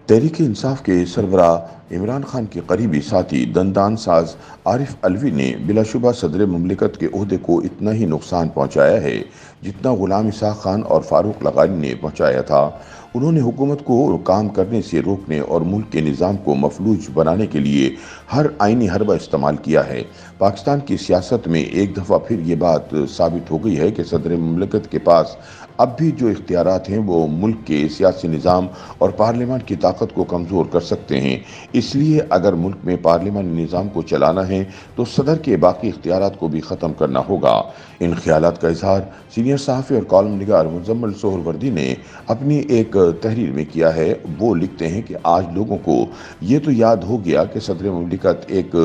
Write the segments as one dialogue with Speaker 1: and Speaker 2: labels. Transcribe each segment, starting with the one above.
Speaker 1: تحریک انصاف کے سربراہ عمران خان کے قریبی ساتھی دندان ساز عارف علوی نے بلا شبہ صدر مملکت کے عہدے کو اتنا ہی نقصان پہنچایا ہے جتنا غلام اسحاق خان اور فاروق لغاری نے پہنچایا تھا۔ انہوں نے حکومت کو کام کرنے سے روکنے اور ملک کے نظام کو مفلوج بنانے کے لیے ہر آئینی حربہ استعمال کیا ہے۔ پاکستان کی سیاست میں ایک دفعہ پھر یہ بات ثابت ہو گئی ہے کہ صدر مملکت کے پاس اب بھی جو اختیارات ہیں وہ ملک کے سیاسی نظام اور پارلیمان کی طاقت کو کمزور کر سکتے ہیں۔ اس لیے اگر ملک میں پارلیمانی نظام کو چلانا ہے تو صدر کے باقی اختیارات کو بھی ختم کرنا ہوگا۔ ان خیالات کا اظہار سینئر صحافی اور کالم نگار مزمل سہروردی نے اپنی ایک تحریر میں کیا ہے۔ وہ لکھتے ہیں کہ آج لوگوں کو یہ تو یاد ہو گیا کہ صدر مملکت ایک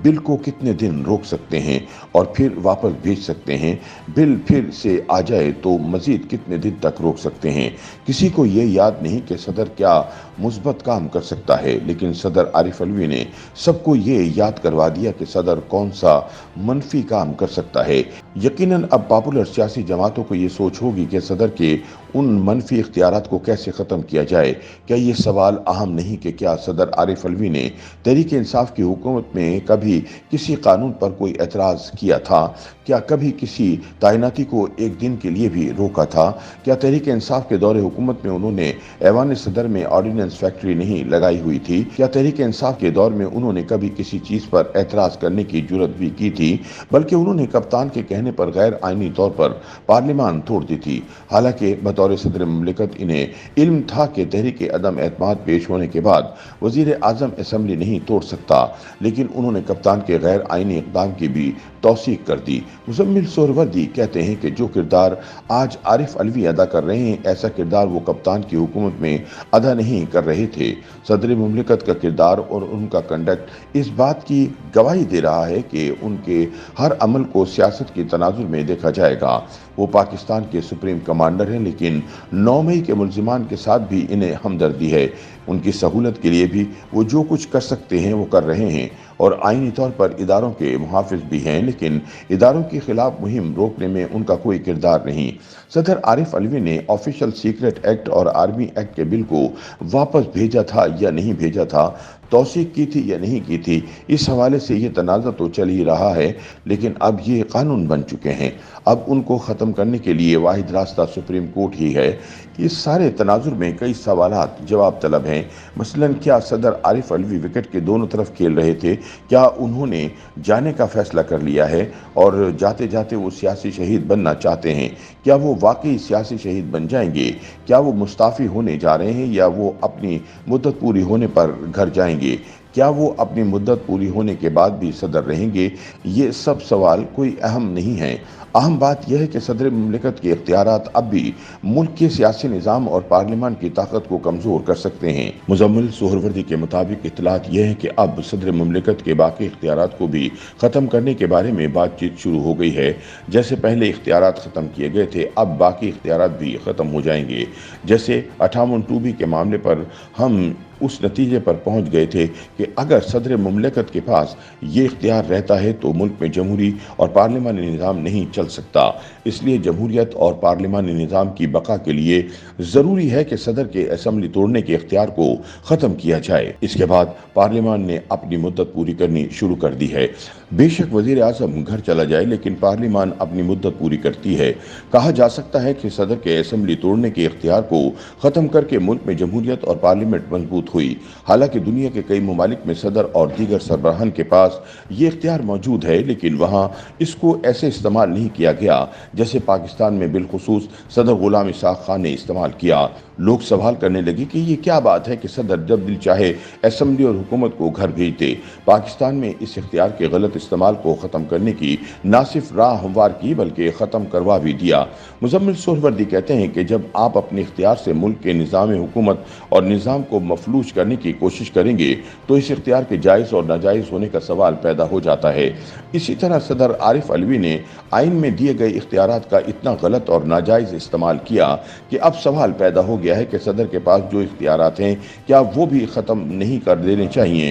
Speaker 1: بل کو کتنے دن روک سکتے ہیں اور پھر واپس بھیج سکتے ہیں۔ بل پھر سے آ جائے تو مزید کتنے دن تک روک سکتے ہیں۔ کسی کو یہ یاد نہیں کہ صدر کیا مثبت کام کر سکتا ہے، لیکن صدر عارف علوی نے سب کو یہ یاد کروا دیا کہ صدر کون سا منفی کام کر سکتا ہے۔ یقیناً اب پاپولر سیاسی جماعتوں کو یہ سوچ ہوگی کہ صدر کے ان منفی اختیارات کو کیسے ختم کیا جائے۔ کیا یہ سوال اہم نہیں کہ کیا صدر عارف علوی نے تحریک انصاف کی حکومت میں کبھی کسی قانون پر کوئی اعتراض کیا تھا؟ کیا کبھی کسی تعیناتی کو ایک دن کے لیے بھی روکا تھا؟ کیا تحریک انصاف کے دور حکومت میں انہوں نے ایوان صدر میں آرڈیننس فیکٹری نہیں لگائی ہوئی تھی؟ کیا تحریک انصاف کے دور میں انہوں نے کبھی کسی چیز پر اعتراض کرنے کی جرات بھی کی تھی؟ بلکہ انہوں نے کپتان کے کہنے پر غیر آئینی طور پر پارلیمان توڑ دی تھی، حالانکہ بطور صدر مملکت انہیں علم تھا کہ تحریک عدم اعتماد پیش ہونے کے بعد وزیر اعظم اسمبلی نہیں توڑ سکتا، لیکن انہوں نے کپتان کے غیر آئینی اقدام کی بھی توثیق کر دی۔ مزمل سہروردی کہتے ہیں کہ جو کردار آج عارف علوی ادا کر رہے ہیں، ایسا کردار وہ کپتان کی حکومت میں ادا نہیں کر رہے تھے۔ صدر مملکت کا کردار اور ان کا کنڈکٹ اس بات کی گواہی دے رہا ہے کہ ان کے ہر عمل کو سیاست کی تناظر میں دیکھا جائے گا۔ وہ پاکستان کے سپریم کمانڈر ہیں، لیکن 9 مئی کے ملزمان کے ساتھ بھی انہیں ہمدردی ہے۔ ان کی سہولت کے لیے بھی وہ جو کچھ کر سکتے ہیں وہ کر رہے ہیں اور آئینی طور پر اداروں کے محافظ بھی ہیں، لیکن اداروں کے خلاف مہم روکنے میں ان کا کوئی کردار نہیں۔ صدر عارف علوی نے آفیشل سیکرٹ ایکٹ اور آرمی ایکٹ کے بل کو واپس بھیجا تھا یا نہیں بھیجا تھا، توثیق کی تھی یا نہیں کی تھی، اس حوالے سے یہ تنازع تو چل ہی رہا ہے، لیکن اب یہ قانون بن چکے ہیں۔ اب ان کو ختم کرنے کے لیے واحد راستہ سپریم کورٹ ہی ہے۔ اس سارے تناظر میں کئی سوالات جواب طلب ہیں۔ مثلاً کیا صدر عارف علوی وکٹ کے دونوں طرف کھیل رہے تھے؟ کیا انہوں نے جانے کا فیصلہ کر لیا ہے اور جاتے جاتے وہ سیاسی شہید بننا چاہتے ہیں؟ کیا وہ واقعی سیاسی شہید بن جائیں گے؟ کیا وہ مستعفی ہونے جا رہے ہیں یا وہ اپنی مدت پوری ہونے پر گھر جائیں گے؟ کیا وہ اپنی مدت پوری ہونے کے بعد بھی صدر رہیں گے؟ یہ سب سوال کوئی اہم نہیں ہیں۔ اہم بات یہ ہے کہ صدر مملکت کے اختیارات اب بھی ملک کے سیاسی نظام اور پارلیمان کی طاقت کو کمزور کر سکتے ہیں۔ مزمل سہروردی کے مطابق اطلاعات یہ ہیں کہ اب صدر مملکت کے باقی اختیارات کو بھی ختم کرنے کے بارے میں بات چیت شروع ہو گئی ہے۔ جیسے پہلے اختیارات ختم کیے گئے تھے، اب باقی اختیارات بھی ختم ہو جائیں گے۔ جیسے 58(2)B کے معاملے پر ہم اس نتیجے پر پہنچ گئے تھے کہ اگر صدر مملکت کے پاس یہ اختیار رہتا ہے تو ملک میں جمہوری اور پارلیمانی نظام نہیں چل سکتا۔ اس لیے جمہوریت اور پارلیمانی نظام کی بقا کے لیے ضروری ہے کہ صدر کے اسمبلی توڑنے کے اختیار کو ختم کیا جائے۔ اس کے بعد پارلیمان نے اپنی مدت پوری کرنی شروع کر دی ہے۔ بے شک وزیر اعظم گھر چلا جائے، لیکن پارلیمان اپنی مدت پوری کرتی ہے۔ کہا جا سکتا ہے کہ صدر کے اسمبلی توڑنے کے اختیار کو ختم کر کے ملک میں جمہوریت اور پارلیمنٹ مضبوط ہوئی۔ حالانکہ دنیا کے کئی ممالک میں صدر اور دیگر سربراہان کے پاس یہ اختیار موجود ہے، لیکن وہاں اس کو ایسے استعمال نہیں کیا گیا جیسے پاکستان میں بالخصوص صدر غلام اسحاق خان نے استعمال کیا۔ لوگ سوال کرنے لگے کہ یہ کیا بات ہے کہ صدر جب دل چاہے اسمبلی اور حکومت کو گھر بھیج دے۔ پاکستان میں اس اختیار کے غلط استعمال کو ختم کرنے کی نہ صرف راہ ہموار کی بلکہ ختم کروا بھی دیا۔ مزمل سہروردی کہتے ہیں کہ جب آپ اپنے اختیار سے ملک کے نظام حکومت اور نظام کو مفلوج کرنے کی کوشش کریں گے تو اس اختیار کے جائز اور ناجائز ہونے کا سوال پیدا ہو جاتا ہے۔ اسی طرح صدر عارف علوی نے آئین میں دیے گئے اختیارات کا اتنا غلط اور ناجائز استعمال کیا کہ اب سوال پیدا ہو گیا ہے کہ صدر کے پاس جو اختیارات ہیں کیا وہ بھی ختم نہیں کر دینے چاہیے۔